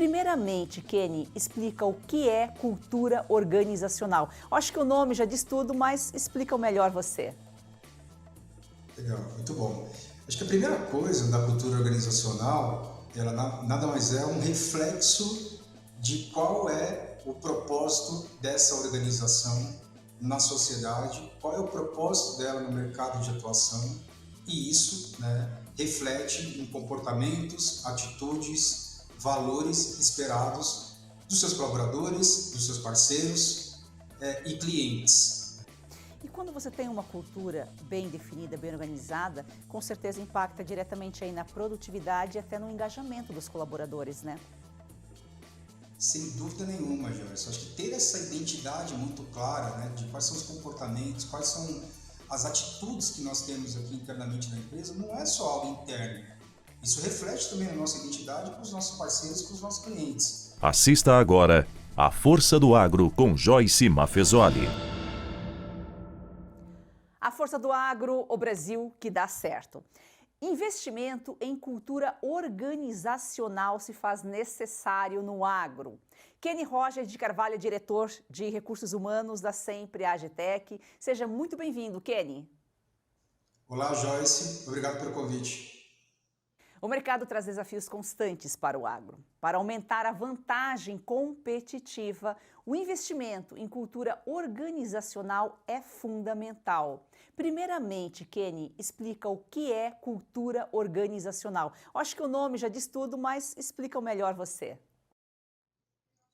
Primeiramente, Kenny, explica o que é cultura organizacional. Eu acho que o nome já diz tudo, mas explica o melhor você. Legal, muito bom. Acho que a primeira coisa da cultura organizacional, ela nada mais é um reflexo de qual é o propósito dessa organização na sociedade, qual é o propósito dela no mercado de atuação, e isso, né, reflete em comportamentos, atitudes, valores esperados dos seus colaboradores, dos seus parceiros e clientes. E quando você tem uma cultura bem definida, bem organizada, com certeza impacta diretamente aí na produtividade e até no engajamento dos colaboradores, né? Sem dúvida nenhuma, Joyce. Acho que ter essa identidade muito clara, né, de quais são os comportamentos, quais são as atitudes que nós temos aqui internamente na empresa, não é só algo interno. Isso reflete também a nossa identidade com os nossos parceiros, com os nossos clientes. Assista agora A Força do Agro com Joyce Maffezoli. A força do agro, o Brasil que dá certo. Investimento em cultura organizacional se faz necessário no agro. Kenny Roger de Carvalho, diretor de Recursos Humanos da Sempre Agitec. Seja muito bem-vindo, Kenny. Olá, Joyce. Obrigado pelo convite. O mercado traz desafios constantes para o agro. Para aumentar a vantagem competitiva, o investimento em cultura organizacional é fundamental. Primeiramente, Kenny, explica o que é cultura organizacional. Eu acho que o nome já diz tudo, mas explica o melhor você.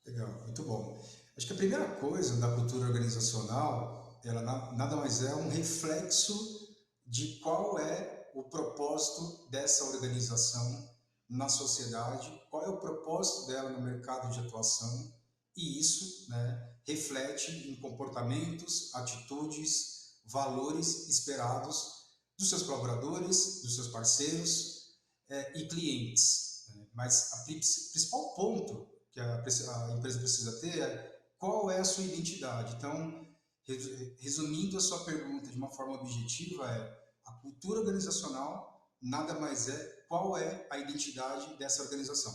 Legal, muito bom. Acho que a primeira coisa da cultura organizacional, ela nada mais é um reflexo de qual é o propósito dessa organização na sociedade, qual é o propósito dela no mercado de atuação, e isso, né, reflete em comportamentos, atitudes, valores esperados dos seus colaboradores, dos seus parceiros e clientes. Mas o principal ponto que a empresa precisa ter é qual é a sua identidade. Então, resumindo a sua pergunta de uma forma objetiva, a cultura organizacional nada mais é qual é a identidade dessa organização.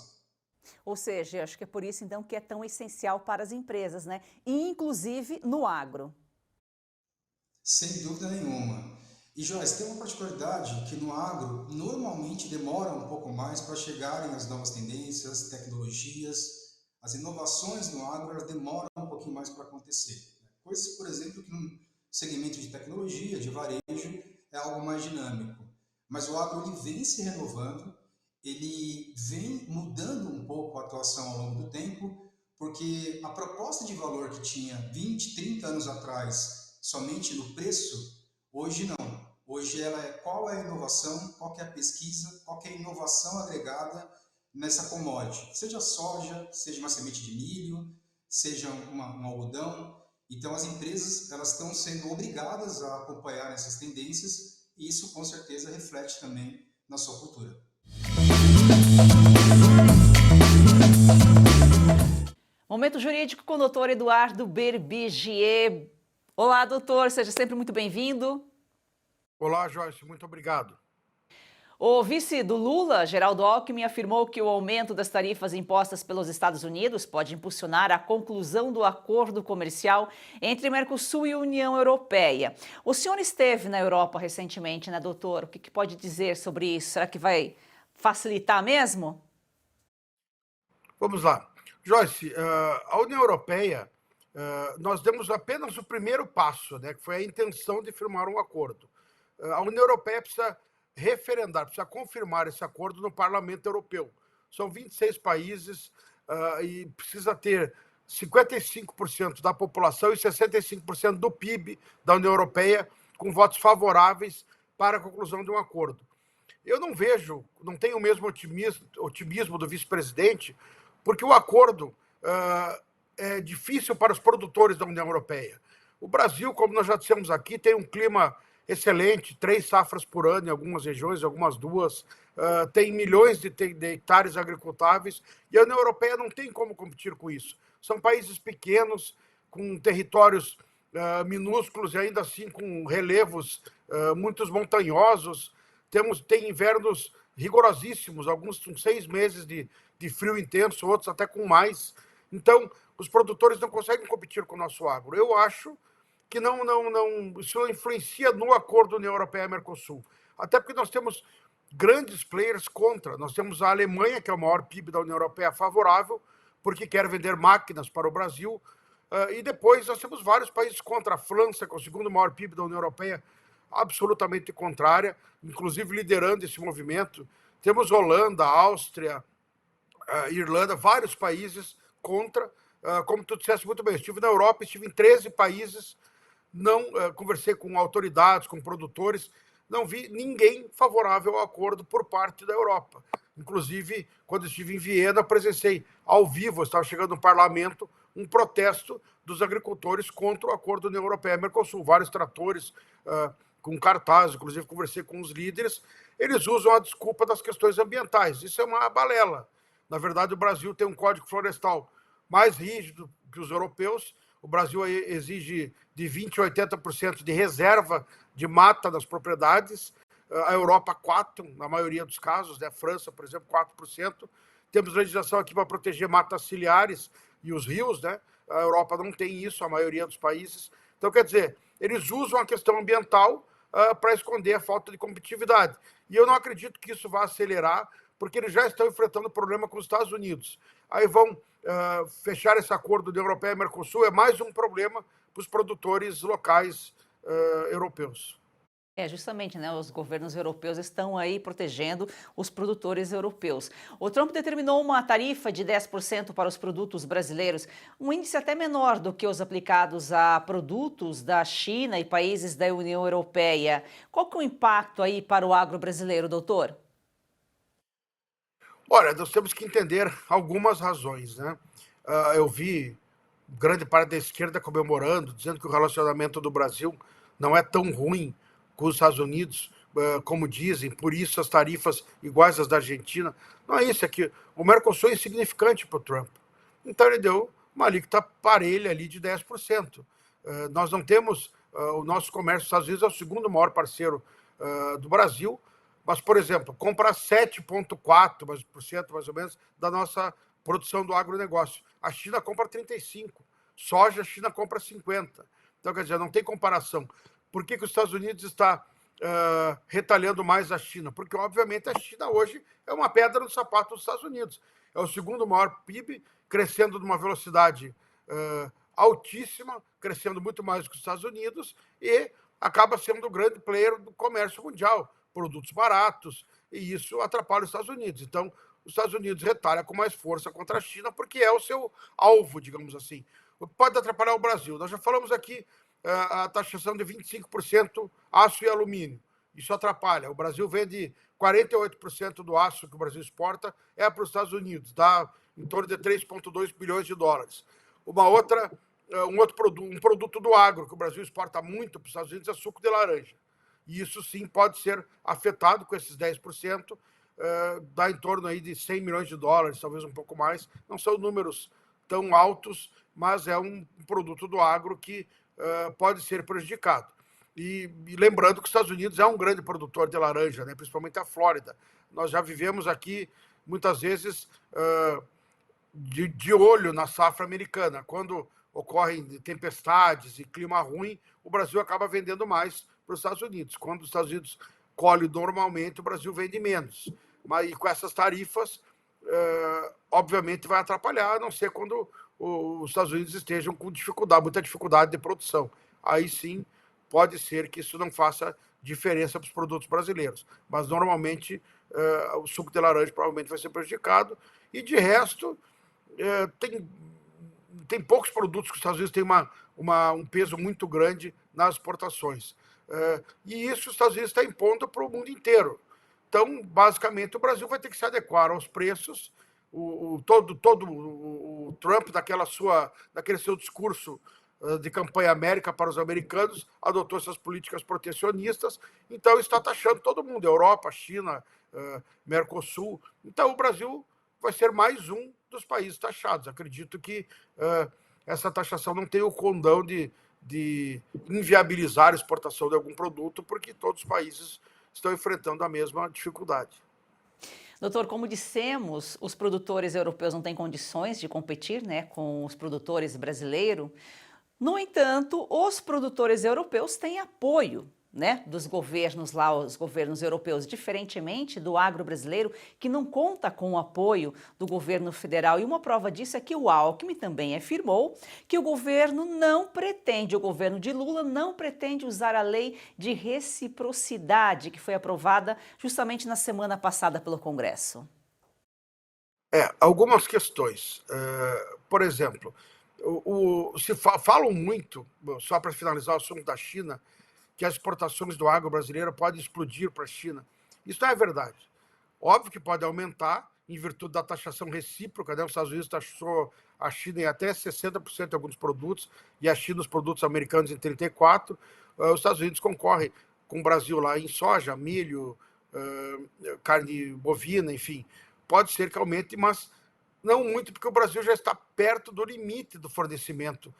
Ou seja, eu acho que é por isso então que é tão essencial para as empresas, né? E inclusive no agro. Sem dúvida nenhuma. E Joyce, tem uma particularidade que no agro normalmente demora um pouco mais para chegarem as novas tendências, tecnologias, as inovações no agro elas demoram um pouquinho mais para acontecer. Coisas, por exemplo, que no segmento de tecnologia, de varejo, é algo mais dinâmico. Mas o agro ele vem se renovando, ele vem mudando um pouco a atuação ao longo do tempo, porque a proposta de valor que tinha 20, 30 anos atrás, somente no preço, hoje não. Hoje ela é qual é a inovação, qual que é a pesquisa, qual que é a inovação agregada nessa commodity. Seja soja, seja uma semente de milho, seja um algodão. Então as empresas elas estão sendo obrigadas a acompanhar essas tendências e isso com certeza reflete também na sua cultura. Momento jurídico com o doutor Eduardo Berbigier. Olá, doutor, seja sempre muito bem-vindo. Olá, Joyce, muito obrigado. O vice do Lula, Geraldo Alckmin, afirmou que o aumento das tarifas impostas pelos Estados Unidos pode impulsionar a conclusão do acordo comercial entre Mercosul e União Europeia. O senhor esteve na Europa recentemente, né, doutor? O que pode dizer sobre isso? Será que vai facilitar mesmo? Vamos lá. Joyce, a União Europeia, nós demos apenas o primeiro passo, né, que foi a intenção de firmar um acordo. A União Europeia precisa referendar, precisa confirmar esse acordo no Parlamento Europeu. São 26 países e precisa ter 55% da população e 65% do PIB da União Europeia com votos favoráveis para a conclusão de um acordo. Eu não tenho o mesmo otimismo do vice-presidente, porque o acordo é difícil para os produtores da União Europeia. O Brasil, como nós já dissemos aqui, tem um clima excelente, 3 safras por ano em algumas regiões, algumas 2, tem milhões de hectares agricultáveis, e a União Europeia não tem como competir com isso. São países pequenos, com territórios minúsculos e ainda assim com relevos muito montanhosos. Tem invernos rigorosíssimos, alguns com 6 meses de de frio intenso, outros até com mais. Então, os produtores não conseguem competir com o nosso agro. Eu acho que isso não influencia no acordo União Europeia-Mercosul. Até porque nós temos grandes players contra. Nós temos a Alemanha, que é o maior PIB da União Europeia, favorável, porque quer vender máquinas para o Brasil. E depois nós temos vários países contra. A França, que é o segundo maior PIB da União Europeia, absolutamente contrária, inclusive liderando esse movimento. Temos Holanda, Áustria, Irlanda, vários países contra. Como tu disseste muito bem, estive na Europa, estive em 13 países, não conversei com autoridades, com produtores, não vi ninguém favorável ao acordo por parte da Europa. Inclusive, quando estive em Viena, presenciei ao vivo, estava chegando no parlamento, um protesto dos agricultores contra o acordo União Europeia-Mercosul. Vários tratores com cartaz, inclusive conversei com os líderes, eles usam a desculpa das questões ambientais. Isso é uma balela. Na verdade, o Brasil tem um código florestal mais rígido que os europeus. O Brasil exige de 20% a 80% de reserva de mata nas propriedades. A Europa, 4%, na maioria dos casos, né? A França, por exemplo, 4%. Temos legislação aqui para proteger matas ciliares e os rios, né? A Europa não tem isso, a maioria dos países. Então, quer dizer, eles usam a questão ambiental para esconder a falta de competitividade. E eu não acredito que isso vá acelerar, porque eles já estão enfrentando problema com os Estados Unidos. Aí vão fechar esse acordo da Europeia e Mercosul, é mais um problema para os produtores locais europeus. Justamente, né? Os governos europeus estão aí protegendo os produtores europeus. O Trump determinou uma tarifa de 10% para os produtos brasileiros, um índice até menor do que os aplicados a produtos da China e países da União Europeia. Qual que é o impacto aí para o agro brasileiro, doutor? Olha, nós temos que entender algumas razões, né? Eu vi grande parte da esquerda comemorando, dizendo que o relacionamento do Brasil não é tão ruim com os Estados Unidos, como dizem, por isso as tarifas iguais às da Argentina. Não é isso, é que o Mercosul é insignificante para o Trump. Então ele deu uma alíquota parelha ali de 10%. Nós não temos, o nosso comércio dos Estados Unidos é o segundo maior parceiro do Brasil, mas, por exemplo, compra 7,4% mais ou menos da nossa produção do agronegócio. A China compra 35%. Soja, a China compra 50%. Então, quer dizer, não tem comparação. Por que os Estados Unidos está retalhando mais a China? Porque, obviamente, a China hoje é uma pedra no sapato dos Estados Unidos. É o segundo maior PIB, crescendo numa velocidade altíssima, crescendo muito mais do que os Estados Unidos, e acaba sendo o grande player do comércio mundial. Produtos baratos, e isso atrapalha os Estados Unidos. Então, os Estados Unidos retalha com mais força contra a China, porque é o seu alvo, digamos assim. O que pode atrapalhar o Brasil? Nós já falamos aqui a taxação de 25% aço e alumínio. Isso atrapalha. O Brasil vende 48% do aço que o Brasil exporta para os Estados Unidos, dá em torno de 3,2 bilhões de dólares. Um produto do agro que o Brasil exporta muito para os Estados Unidos é suco de laranja. E isso sim pode ser afetado com esses 10%, dá em torno aí de 100 milhões de dólares, talvez um pouco mais. Não são números tão altos, mas é um produto do agro que pode ser prejudicado. E lembrando que os Estados Unidos é um grande produtor de laranja, né? Principalmente a Flórida. Nós já vivemos aqui, muitas vezes, de olho na safra americana. Quando ocorrem tempestades e clima ruim, o Brasil acaba vendendo mais para os Estados Unidos. Quando os Estados Unidos colhem normalmente, o Brasil vende menos. Mas e com essas tarifas, obviamente vai atrapalhar, a não ser quando os Estados Unidos estejam com muita dificuldade de produção. Aí sim, pode ser que isso não faça diferença para os produtos brasileiros. Mas normalmente o suco de laranja provavelmente vai ser prejudicado. E de resto, tem poucos produtos que os Estados Unidos têm um peso muito grande nas exportações. E isso os Estados Unidos está impondo para o mundo inteiro. Então, basicamente, o Brasil vai ter que se adequar aos preços. O Trump, daquele seu discurso de campanha América para os americanos, adotou essas políticas protecionistas, então está taxando todo mundo, Europa, China, Mercosul. Então, o Brasil vai ser mais um dos países taxados. Acredito que essa taxação não tem o condão de inviabilizar a exportação de algum produto, porque todos os países estão enfrentando a mesma dificuldade. Doutor, como dissemos, os produtores europeus não têm condições de competir, né, com os produtores brasileiros. No entanto, os produtores europeus têm apoio, né, dos governos lá, os governos europeus, diferentemente do agro brasileiro, que não conta com o apoio do governo federal. E uma prova disso é que o Alckmin também afirmou que o governo de Lula não pretende usar a lei de reciprocidade, que foi aprovada justamente na semana passada pelo Congresso. Algumas questões. Por exemplo, falam muito, só para finalizar o assunto da China, que as exportações do agro brasileiro podem explodir para a China. Isso não é verdade. Óbvio que pode aumentar em virtude da taxação recíproca, né? Os Estados Unidos taxou a China em até 60% de alguns produtos e a China os produtos americanos em 34%. Os Estados Unidos concorrem com o Brasil lá em soja, milho, carne bovina, enfim. Pode ser que aumente, mas não muito, porque o Brasil já está perto do limite do fornecimento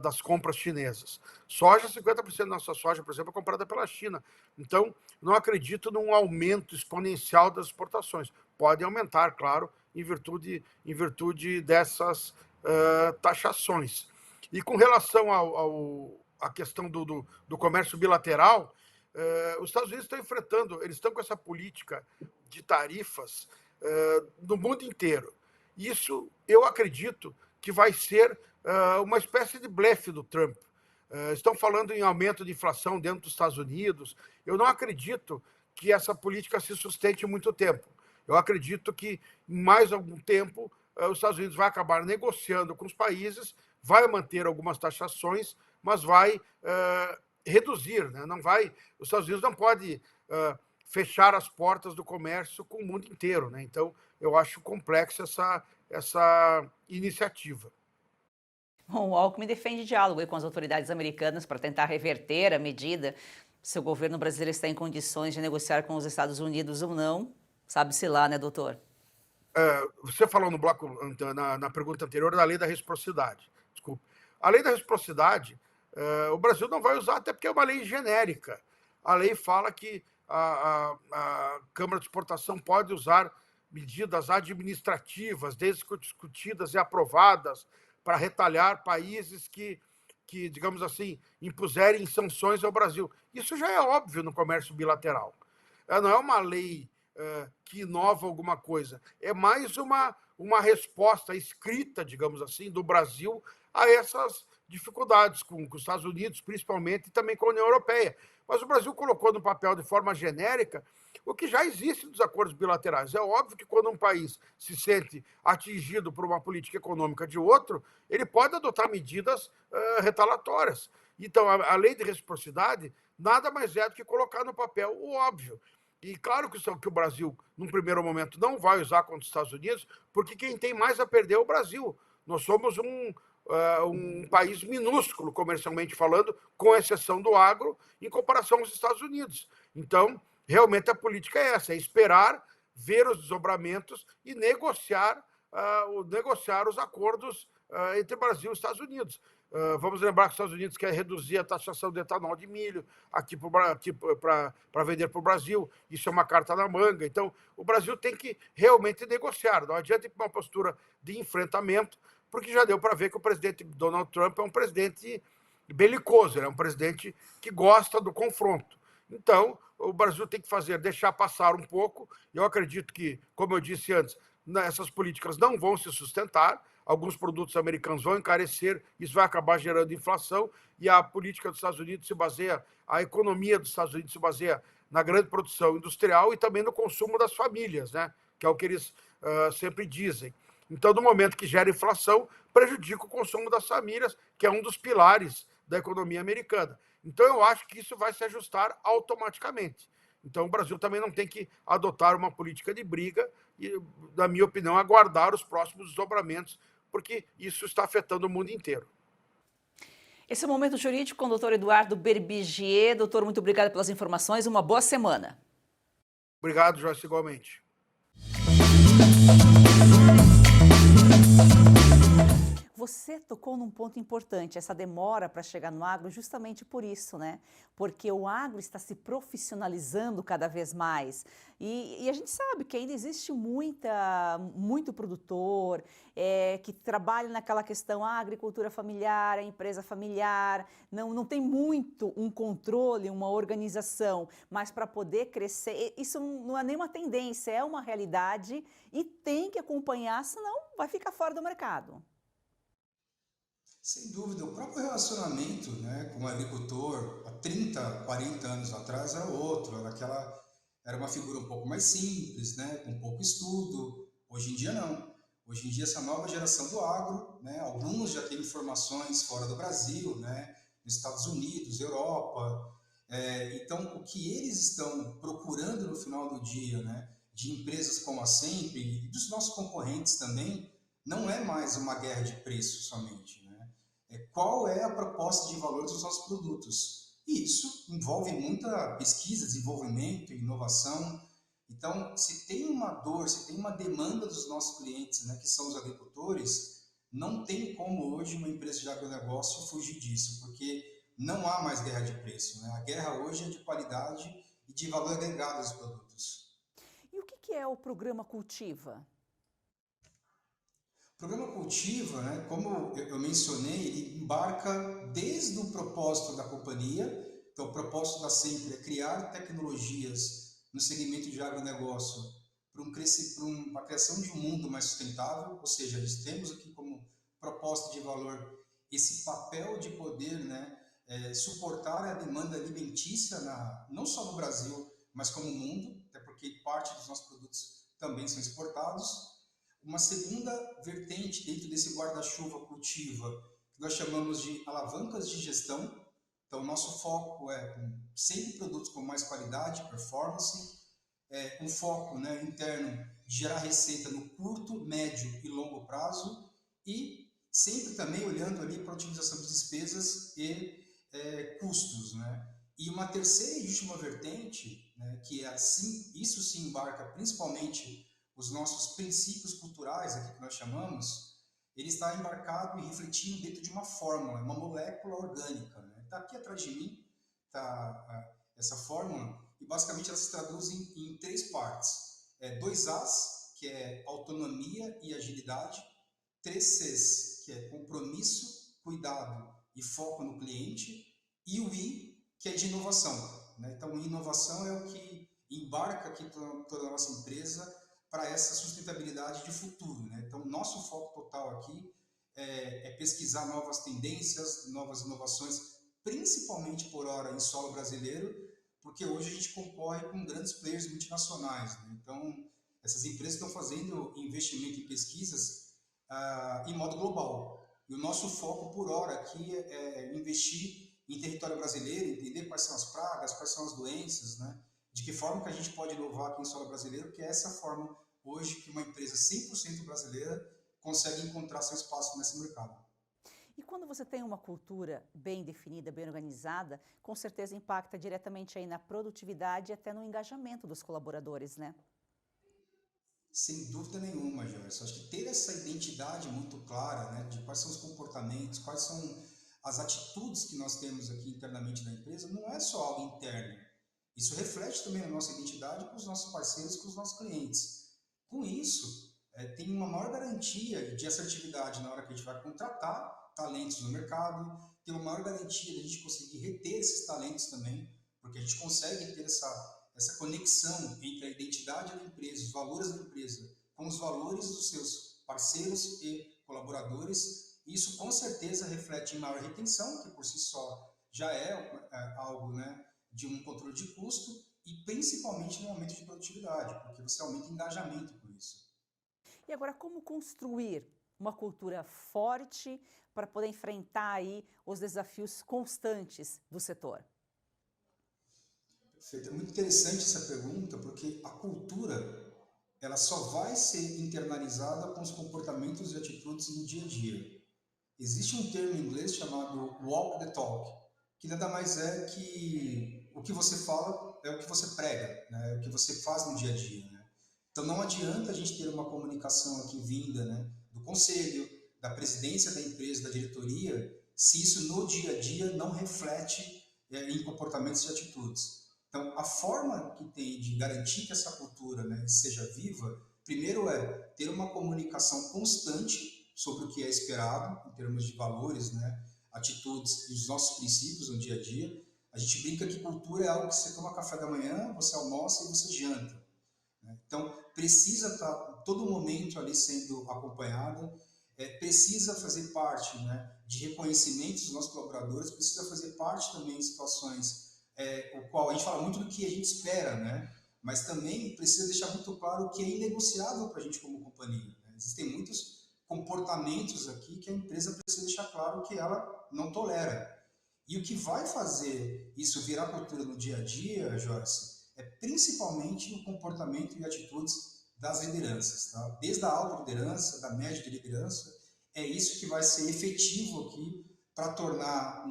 das compras chinesas. Soja, 50% da nossa soja, por exemplo, é comprada pela China. Então, não acredito num aumento exponencial das exportações. Pode aumentar, claro, em virtude dessas taxações. E com relação à questão do comércio bilateral, os Estados Unidos estão enfrentando, eles estão com essa política de tarifas no mundo inteiro. Isso, eu acredito que vai ser uma espécie de blefe do Trump. Estão falando em aumento de inflação dentro dos Estados Unidos. Eu não acredito que essa política se sustente muito tempo. Eu acredito que, em mais algum tempo, os Estados Unidos vai acabar negociando com os países, vai manter algumas taxações, mas vai reduzir, né? Os Estados Unidos não podem fechar as portas do comércio com o mundo inteiro, né? Então, eu acho complexa essa iniciativa. Bom, o Alckmin defende diálogo com as autoridades americanas para tentar reverter a medida. Se o governo brasileiro está em condições de negociar com os Estados Unidos ou não, sabe-se lá, né, doutor? Você falou no bloco, na pergunta anterior, da lei da reciprocidade. Desculpe. A lei da reciprocidade, o Brasil não vai usar, até porque é uma lei genérica. A lei fala que a Câmara de Exportação pode usar medidas administrativas, desde que discutidas e aprovadas, para retalhar países que, digamos assim, impuserem sanções ao Brasil. Isso já é óbvio no comércio bilateral. Não é uma lei que inova alguma coisa. É mais uma resposta escrita, digamos assim, do Brasil a essas dificuldades com os Estados Unidos, principalmente, e também com a União Europeia. Mas o Brasil colocou no papel de forma genérica o que já existe nos acordos bilaterais. É óbvio que quando um país se sente atingido por uma política econômica de outro, ele pode adotar medidas retaliatórias. Então, a lei de reciprocidade nada mais é do que colocar no papel o óbvio. E claro que o Brasil, num primeiro momento, não vai usar contra os Estados Unidos, porque quem tem mais a perder é o Brasil. Nós somos um país minúsculo, comercialmente falando, com exceção do agro, em comparação aos Estados Unidos. Então, realmente a política é essa, é esperar, ver os desdobramentos e negociar os acordos entre Brasil e Estados Unidos. Vamos lembrar que os Estados Unidos quer reduzir a taxação de etanol de milho aqui para vender para o Brasil. Isso é uma carta na manga. Então, o Brasil tem que realmente negociar. Não adianta ir para uma postura de enfrentamento, porque já deu para ver que o presidente Donald Trump é um presidente belicoso, é um presidente que gosta do confronto. Então, o Brasil tem que deixar passar um pouco. Eu acredito que, como eu disse antes, essas políticas não vão se sustentar. Alguns produtos americanos vão encarecer, isso vai acabar gerando inflação, e a política dos Estados Unidos a economia dos Estados Unidos se baseia na grande produção industrial e também no consumo das famílias, né? Que é o que eles sempre dizem. Então, no momento que gera inflação, prejudica o consumo das famílias, que é um dos pilares da economia americana. Então, eu acho que isso vai se ajustar automaticamente. Então, o Brasil também não tem que adotar uma política de briga e, na minha opinião, aguardar os próximos desdobramentos, porque isso está afetando o mundo inteiro. Esse é o Momento Jurídico com o doutor Eduardo Berbigier. Doutor, muito obrigado pelas informações. Uma boa semana. Obrigado, Joyce, igualmente. Você tocou num ponto importante, essa demora para chegar no agro, justamente por isso, né? Porque o agro está se profissionalizando cada vez mais. E a gente sabe que ainda existe muito produtor que trabalha naquela questão, a agricultura familiar, a empresa familiar, não tem muito um controle, uma organização, mas para poder crescer, isso não é nenhuma tendência, é uma realidade e tem que acompanhar, senão vai ficar fora do mercado. Sem dúvida, o próprio relacionamento, né, com o agricultor há 30, 40 anos atrás era outro, era uma figura um pouco mais simples, né, com pouco estudo. Hoje em dia não. Hoje em dia essa nova geração do agro, né, alguns já têm informações fora do Brasil, né, nos Estados Unidos, Europa. Então o que eles estão procurando no final do dia, né, de empresas como a Sempre e dos nossos concorrentes também, não é mais uma guerra de preço somente, né? Qual é a proposta de valor dos nossos produtos. E isso envolve muita pesquisa, desenvolvimento, inovação. Então, se tem uma dor, se tem uma demanda dos nossos clientes, né, que são os agricultores, não tem como hoje uma empresa de agronegócio fugir disso, porque não há mais guerra de preço, né? A guerra hoje é de qualidade e de valor agregado aos produtos. E o que é o programa Cultiva? O programa Cultiva, né, como eu mencionei, ele embarca desde o propósito da companhia. Então, o propósito da Sempre é criar tecnologias no segmento de agronegócio para uma criação de um mundo mais sustentável, ou seja, nós temos aqui como proposta de valor esse papel de poder, né, suportar a demanda alimentícia, não só no Brasil, mas como no mundo, até porque parte dos nossos produtos também são exportados. Uma segunda vertente dentro desse guarda-chuva Cultiva, que nós chamamos de alavancas de gestão. Então, nosso foco é sempre produtos com mais qualidade, performance, um foco, né, interno de gerar receita no curto, médio e longo prazo e sempre também olhando ali para a otimização de despesas e custos, né? E uma terceira e última vertente, né, que é assim, isso se embarca principalmente os nossos princípios culturais, aqui que nós chamamos, ele está embarcado e refletindo dentro de uma fórmula, uma molécula orgânica, né? Está aqui atrás de mim, está essa fórmula, e basicamente ela se traduz em três partes. Dois As, que é autonomia e agilidade, três Cs, que é compromisso, cuidado e foco no cliente, e o I, que é de inovação, né? Então, inovação é o que embarca aqui toda a nossa empresa para essa sustentabilidade de futuro, né? Então, nosso foco total aqui é pesquisar novas tendências, novas inovações, principalmente por hora em solo brasileiro, porque hoje a gente concorre com grandes players multinacionais, né? Então, essas empresas estão fazendo investimento em pesquisas em modo global. E o nosso foco por hora aqui é investir em território brasileiro, entender quais são as pragas, quais são as doenças, né? De que forma que a gente pode inovar aqui em solo brasileiro, que é essa forma hoje que uma empresa 100% brasileira consegue encontrar seu espaço nesse mercado. E quando você tem uma cultura bem definida, bem organizada, com certeza impacta diretamente aí na produtividade e até no engajamento dos colaboradores, né? Sem dúvida nenhuma, Joyce. Acho que ter essa identidade muito clara, né, de quais são os comportamentos, quais são as atitudes que nós temos aqui internamente na empresa, não é só algo interno. Isso reflete também a nossa identidade com os nossos parceiros, com os nossos clientes. Com isso, tem uma maior garantia de assertividade na hora que a gente vai contratar talentos no mercado, tem uma maior garantia de a gente conseguir reter esses talentos também, porque a gente consegue ter essa conexão entre a identidade da empresa, os valores da empresa, com os valores dos seus parceiros e colaboradores. Isso com certeza reflete em maior retenção, que por si só já é algo, né, de um controle de custo e principalmente no aumento de produtividade, porque você aumenta o engajamento com isso. E agora, como construir uma cultura forte para poder enfrentar aí os desafios constantes do setor? Perfeito. É muito interessante essa pergunta, porque a cultura ela só vai ser internalizada com os comportamentos e atitudes no dia a dia. Existe um termo em inglês chamado walk the talk, que nada mais é que o que você fala é o que você prega, né? É o que você faz no dia a dia, né? Então não adianta a gente ter uma comunicação aqui vinda, né, do conselho, da presidência da empresa, da diretoria, se isso no dia a dia não reflete em comportamentos e atitudes. Então, a forma que tem de garantir que essa cultura, né, seja viva, primeiro é ter uma comunicação constante sobre o que é esperado, em termos de valores, né, atitudes e os nossos princípios no dia a dia. A gente brinca que cultura é algo que você toma café da manhã, você almoça e você janta. Né? Então, precisa estar todo momento ali sendo acompanhada, precisa fazer parte, né, de reconhecimentos dos nossos colaboradores, precisa fazer parte também de situações o qual a gente fala muito do que a gente espera, né? Mas também precisa deixar muito claro o que é inegociável para a gente como companhia. Né? Existem muitos comportamentos aqui que a empresa precisa deixar claro que ela não tolera. E o que vai fazer isso virar cultura no dia a dia, Joyce, é principalmente o comportamento e atitudes das lideranças. Tá? Desde a alta liderança, da média de liderança, é isso que vai ser efetivo aqui para tornar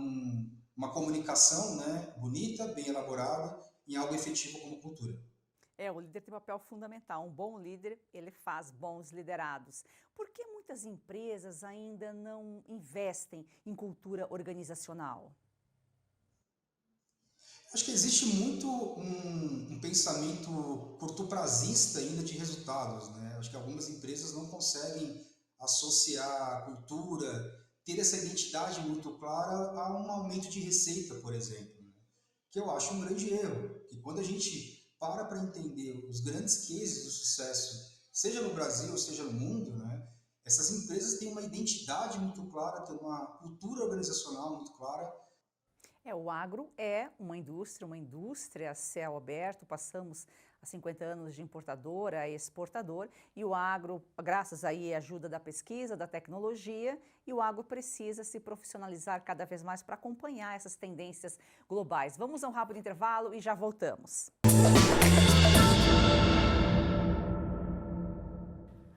uma comunicação, né, bonita, bem elaborada, em algo efetivo como cultura. O líder tem um papel fundamental. Um bom líder, ele faz bons liderados. Por que muitas empresas ainda não investem em cultura organizacional? Acho que existe muito um pensamento curto-prazista ainda de resultados, né? Acho que algumas empresas não conseguem associar a cultura, ter essa identidade muito clara a um aumento de receita, por exemplo, né? Que eu acho um grande erro. Que quando a gente para entender os grandes cases do sucesso, seja no Brasil, seja no mundo, né? Essas empresas têm uma identidade muito clara, têm uma cultura organizacional muito clara. O agro é uma indústria a céu aberto. Passamos há 50 anos de importador a exportador, e o agro, graças aí à ajuda da pesquisa, da tecnologia, e o agro precisa se profissionalizar cada vez mais para acompanhar essas tendências globais. Vamos a um rápido intervalo e já voltamos.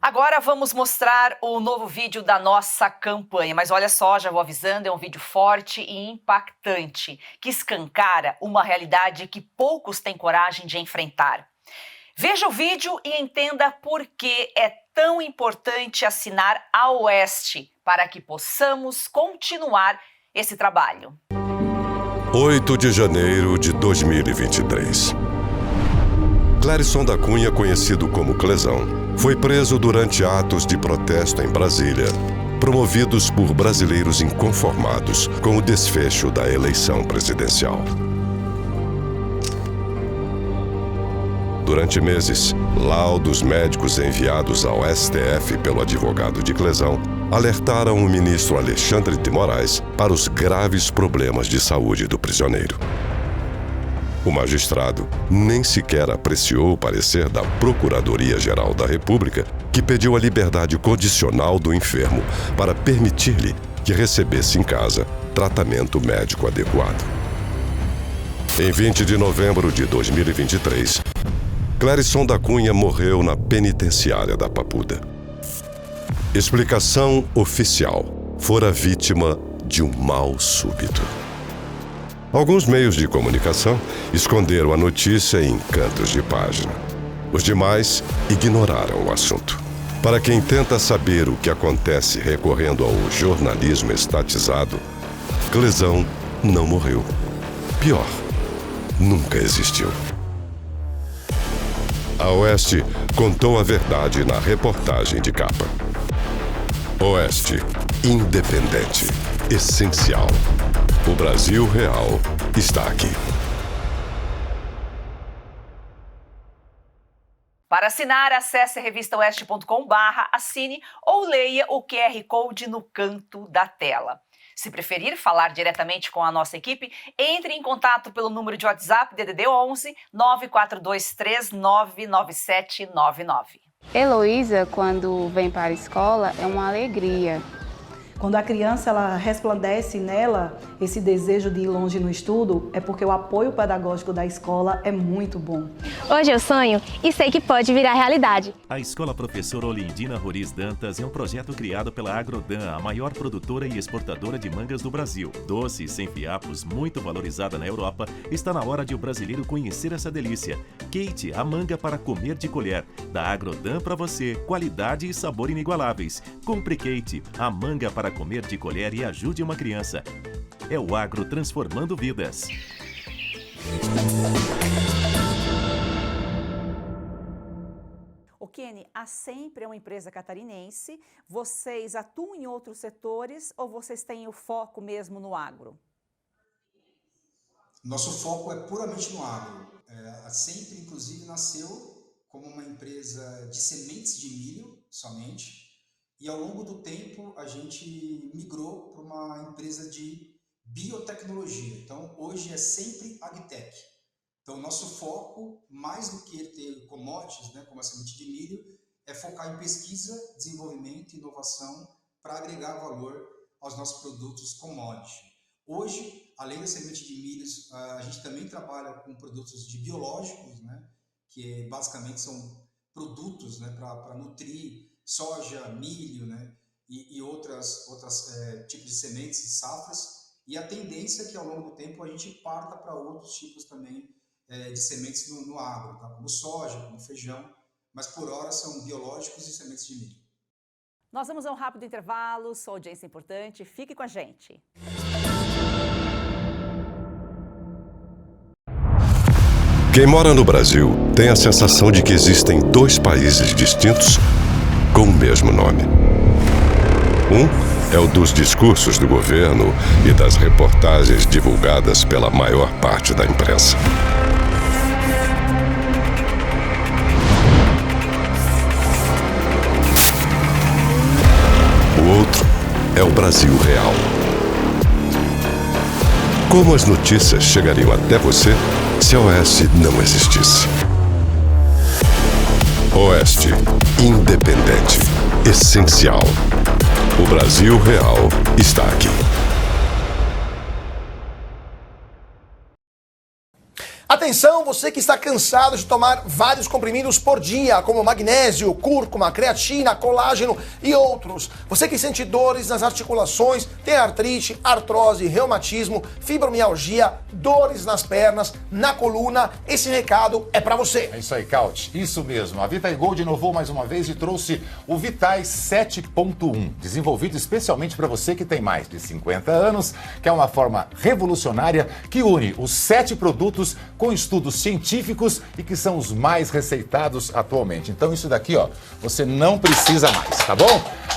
Agora vamos mostrar o novo vídeo da nossa campanha, mas olha só, já vou avisando, é um vídeo forte e impactante, que escancara uma realidade que poucos têm coragem de enfrentar. Veja o vídeo e entenda por que é tão importante assinar a Oeste, para que possamos continuar esse trabalho. 8 de janeiro de 2023. Clérisson da Cunha, conhecido como Clezão, foi preso durante atos de protesto em Brasília, promovidos por brasileiros inconformados com o desfecho da eleição presidencial. Durante meses, laudos médicos enviados ao STF pelo advogado de Clezão alertaram o ministro Alexandre de Moraes para os graves problemas de saúde do prisioneiro. O magistrado nem sequer apreciou o parecer da Procuradoria-Geral da República, que pediu a liberdade condicional do enfermo para permitir-lhe que recebesse em casa tratamento médico adequado. Em 20 de novembro de 2023, Clérisson da Cunha morreu na penitenciária da Papuda. Explicação oficial: fora vítima de um mal súbito. Alguns meios de comunicação esconderam a notícia em cantos de página. Os demais ignoraram o assunto. Para quem tenta saber o que acontece recorrendo ao jornalismo estatizado, Clezão não morreu. Pior, nunca existiu. A Oeste contou a verdade na reportagem de capa. Oeste, independente, essencial. O Brasil real está aqui. Para assinar, acesse revistaoeste.com/assine ou leia o QR Code no canto da tela. Se preferir falar diretamente com a nossa equipe, entre em contato pelo número de WhatsApp DDD 11 9423999799. Heloísa, quando vem para a escola, é uma alegria. Quando a criança ela resplandece nela esse desejo de ir longe no estudo, é porque o apoio pedagógico da escola é muito bom. Hoje eu sonho e sei que pode virar realidade. A Escola Professora Olindina Roriz Dantas é um projeto criado pela Agrodan, a maior produtora e exportadora de mangas do Brasil. Doce, sem fiapos, muito valorizada na Europa, está na hora de o brasileiro conhecer essa delícia. Kate, a manga para comer de colher. Da Agrodan para você, qualidade e sabor inigualáveis. Compre Kate, a manga para comer de colher e ajude uma criança. É o agro transformando vidas. O Kenny, a Sempre é uma empresa catarinense. Vocês atuam em outros setores ou vocês têm o foco mesmo no agro? Nosso foco é puramente no agro. A Sempre, inclusive, nasceu como uma empresa de sementes de milho somente. E ao longo do tempo a gente migrou para uma empresa de biotecnologia. Então hoje é Sempre Agtech. Então nosso foco, mais do que ter commodities, né, como a semente de milho, é focar em pesquisa, desenvolvimento e inovação para agregar valor aos nossos produtos commodity. Hoje, além da semente de milho, a gente também trabalha com produtos de biológicos, né, que basicamente são produtos, né, para nutrir soja, milho, né, e outras tipos de sementes e safras, e a tendência é que ao longo do tempo a gente parta para outros tipos também de sementes no agro, tá? Como soja, como feijão, mas por hora são biológicos e sementes de milho. Nós vamos a um rápido intervalo, sua audiência é importante, fique com a gente. Quem mora no Brasil tem a sensação de que existem dois países distintos com o mesmo nome. Um é o dos discursos do governo e das reportagens divulgadas pela maior parte da imprensa. O outro é o Brasil real. Como as notícias chegariam até você se a Oeste não existisse? Oeste, independente, essencial. O Brasil real está aqui. Atenção, você que está cansado de tomar vários comprimidos por dia, como magnésio, cúrcuma, creatina, colágeno e outros. Você que sente dores nas articulações, tem artrite, artrose, reumatismo, fibromialgia, dores nas pernas, na coluna, esse recado é pra você. É isso aí, Caut. Isso mesmo. A Vitae Gold inovou mais uma vez e trouxe o Vitais 7.1, desenvolvido especialmente para você que tem mais de 50 anos, que é uma forma revolucionária que une os 7 produtos com estudos científicos e que são os mais receitados atualmente. Então isso daqui, ó, você não precisa mais, tá bom?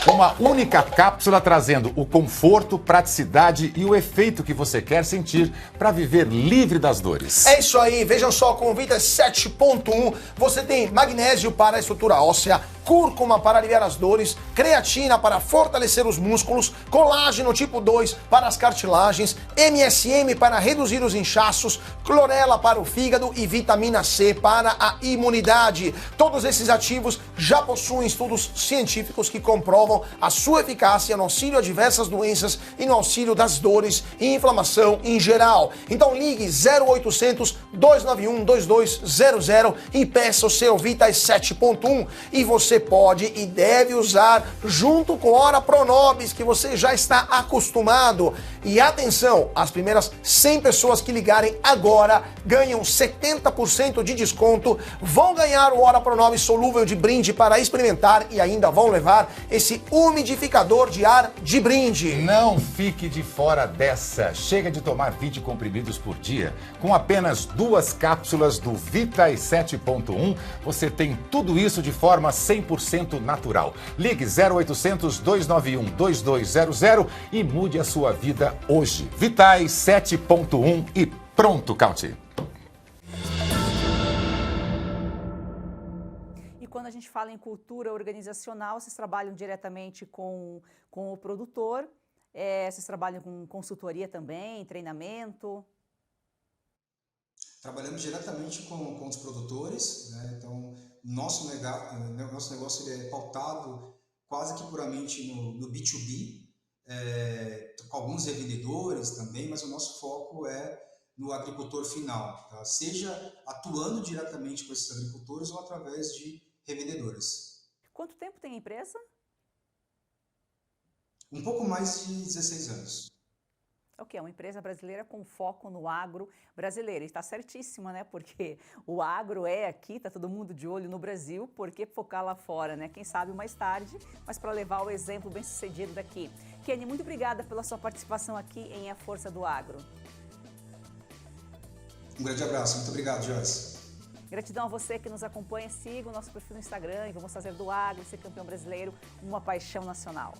Uma única cápsula trazendo o conforto, praticidade e o efeito que você quer sentir para viver livre das dores. É isso aí, vejam só, com o Vitas 7.1 você tem magnésio para a estrutura óssea, cúrcuma para aliviar as dores, creatina para fortalecer os músculos, colágeno tipo 2 para as cartilagens, MSM para reduzir os inchaços, clorela para o fígado e vitamina C para a imunidade. Todos esses ativos já possuem estudos científicos que comprovam a sua eficácia no auxílio a diversas doenças e no auxílio das dores e inflamação em geral. Então ligue 0800 291 2200 e peça o seu Vitas 7.1 e você pode e deve usar junto com Ora Pronobis, que você já está acostumado. E atenção, as primeiras 100 pessoas que ligarem agora ganham 70% de desconto, vão ganhar o Ora Pronobis solúvel de brinde para experimentar e ainda vão levar esse umidificador de ar de brinde. Não fique de fora dessa. Chega de tomar 20 comprimidos por dia. Com apenas 2 cápsulas do Vitas 7.1, você tem tudo isso de forma 100% natural. Ligue 0800 291 2200 e mude a sua vida hoje. Vitas 7.1 e pronto, Cauti. E quando a gente fala em cultura organizacional, vocês trabalham diretamente com o produtor, vocês trabalham com consultoria também, treinamento? Trabalhamos diretamente com os produtores, né? Então nosso negócio ele é pautado quase que puramente no B2B, com alguns revendedores também, mas o nosso foco é no agricultor final, tá? Seja atuando diretamente com esses agricultores ou através de revendedores. Quanto tempo tem a empresa? Um pouco mais de 16 anos. Ok, é uma empresa brasileira com foco no agro brasileiro. E está certíssima, né? Porque o agro é aqui, está todo mundo de olho no Brasil, por que focar lá fora, né? Quem sabe mais tarde, mas para levar o exemplo bem sucedido daqui. Kenny, muito obrigada pela sua participação aqui em A Força do Agro. Um grande abraço, muito obrigado, Joyce. Gratidão a você que nos acompanha, siga o nosso perfil no Instagram e vamos fazer do agro, ser campeão brasileiro, uma paixão nacional.